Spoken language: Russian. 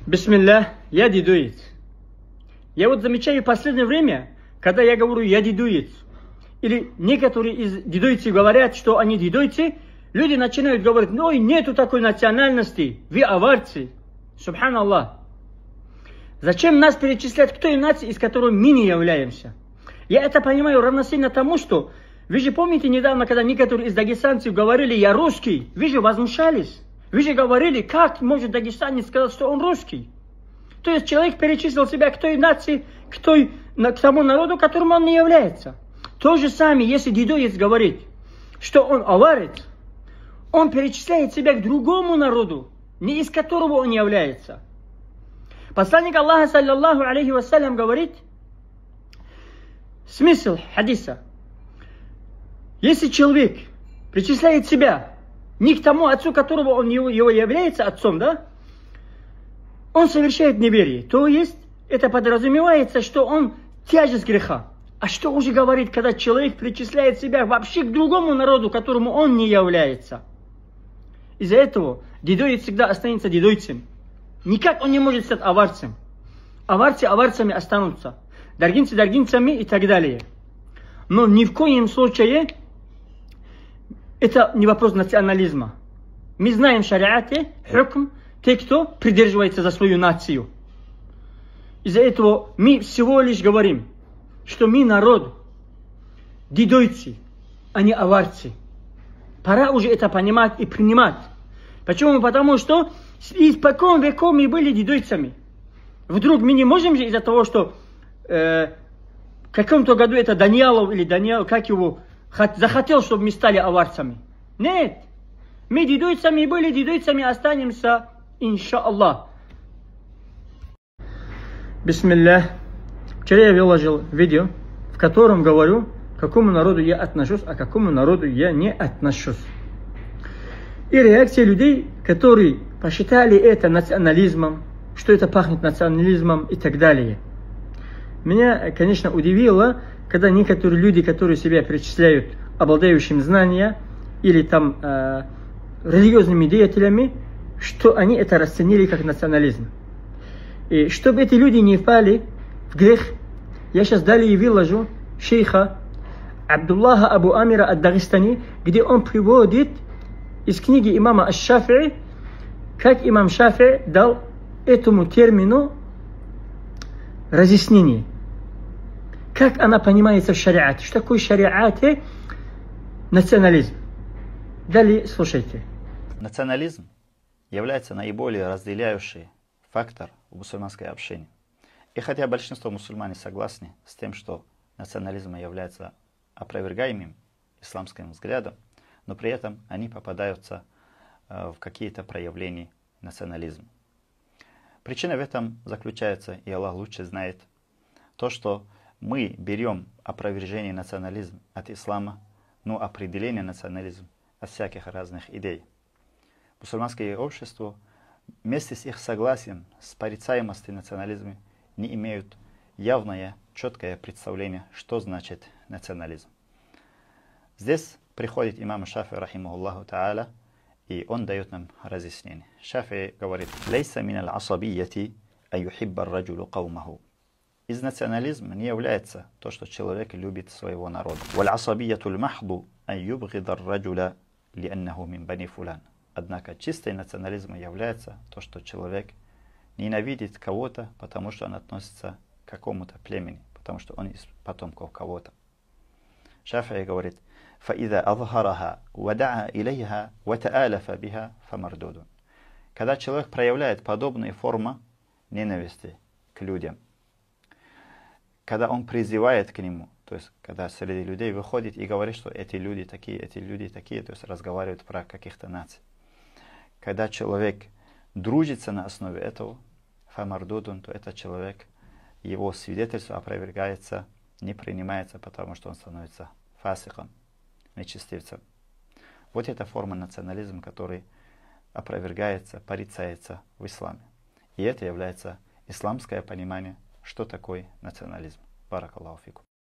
Бисмиллах, я дедуец. Я вот замечаю в последнее время, когда я говорю «я дедуец», или некоторые из дедуйцев говорят, что они дедуйцы, люди начинают говорить: ой, нету такой национальности, вы аварцы. Субханаллах. Зачем нас перечислять к той нации, из которой мы не являемся? Я это понимаю равносильно тому, что вы же помните недавно, когда некоторые из дагестанцев говорили «я русский», вы же возмущались. Вы же говорили, как может дагестанец сказать, что он русский? То есть человек перечислил себя к той нации, к тому народу, которому он не является. То же самое, если дедуец говорит, что он аварец, он перечисляет себя к другому народу, не из которого он является. Посланник Аллаха, саллаллаху алейхи вассалям, говорит, смысл хадиса: если человек причисляет себя не к тому отцу, которого он его является отцом, да, он совершает неверие. То есть, это подразумевается, что он тяжесть греха. А что уже говорит, когда человек причисляет себя вообще к другому народу, которому он не является? Из-за этого дедуец всегда останется дедуйцем. Никак он не может стать аварцем. Аварцы аварцами останутся. Даргинцы даргинцами и так далее. Но ни в коем случае это не вопрос национализма. Мы знаем в шариате, хукм, те, кто придерживается за свою нацию. Из-за этого мы всего лишь говорим, что мы народ, дедуйцы, а не аварцы. Пора уже это понимать и принимать. Почему? Потому что испокон веков мы были дедуйцами. Вдруг мы не можем же из-за того, что в каком-то году это Даниэлов или Даниэл, как его, захотел, чтобы мы стали аварцами. Нет. Мы дедуйцами были, дедуйцами останемся, иншаллах. Бисмиллах. Вчера я выложил видео, в котором говорю, к какому народу я отношусь, а к какому народу я не отношусь. И реакция людей, которые посчитали это национализмом, что это пахнет национализмом и так далее. Меня, конечно, удивило, когда некоторые люди, которые себя причисляют обладающим знания или там религиозными деятелями, что они это расценили как национализм. И чтобы эти люди не впали в грех, я сейчас далее выложу шейха Абдуллаха Абу Амира ад-Дагестани, где он приводит из книги имама аш-Шафии, как имам Шафии дал этому термину разъяснение. Как она понимается в шариате? Что такое в шариате национализм? Далее слушайте. Национализм является наиболее разделяющий фактор в мусульманской общине. И хотя большинство мусульман согласны с тем, что национализм является опровергаемым исламским взглядом, но при этом они попадаются в какие-то проявления национализма. Причина в этом заключается, и Аллах лучше знает, то, что мы берем опровержение национализма от ислама, но определение национализма от всяких разных идей. Мусульманское общество вместе с их согласием с порицаемостью национализма не имеют явное, четкое представление, что значит национализм. Здесь приходит имам Шафии, рахимахуллаху та'аля, и он дает нам разъяснение. Шафии говорит: «Лейса мин аль-асабияти ан юхибба ар-раджулу каумаху». Из национализма не является то, что человек любит своего народа. «Валь-асабияту аль-махду ан юбгида ар-раджула лианнаху мин бани фулян». Однако чистый национализм является то, что человек ненавидит кого-то, потому что он относится к какому-то племени, потому что он из потомков кого-то. Шафии говорит: فَإِذَا أَظْهَرَهَا وَدَعَى إِلَيْهَا وَتَآلَفَ بِهَا فَمَرْدُودٌ. Когда человек проявляет подобные формы ненависти к людям, когда он призывает к нему, то есть когда среди людей выходит и говорит, что эти люди такие, то есть разговаривают про каких-то наций. Когда человек дружится на основе этого, фамардудун, то этот человек, его свидетельство опровергается, не принимается, потому что он становится фасиком, нечестивцем. Вот эта форма национализма, который опровергается, порицается в исламе. И это является исламское понимание, что такое национализм. Баракаллаху фикум.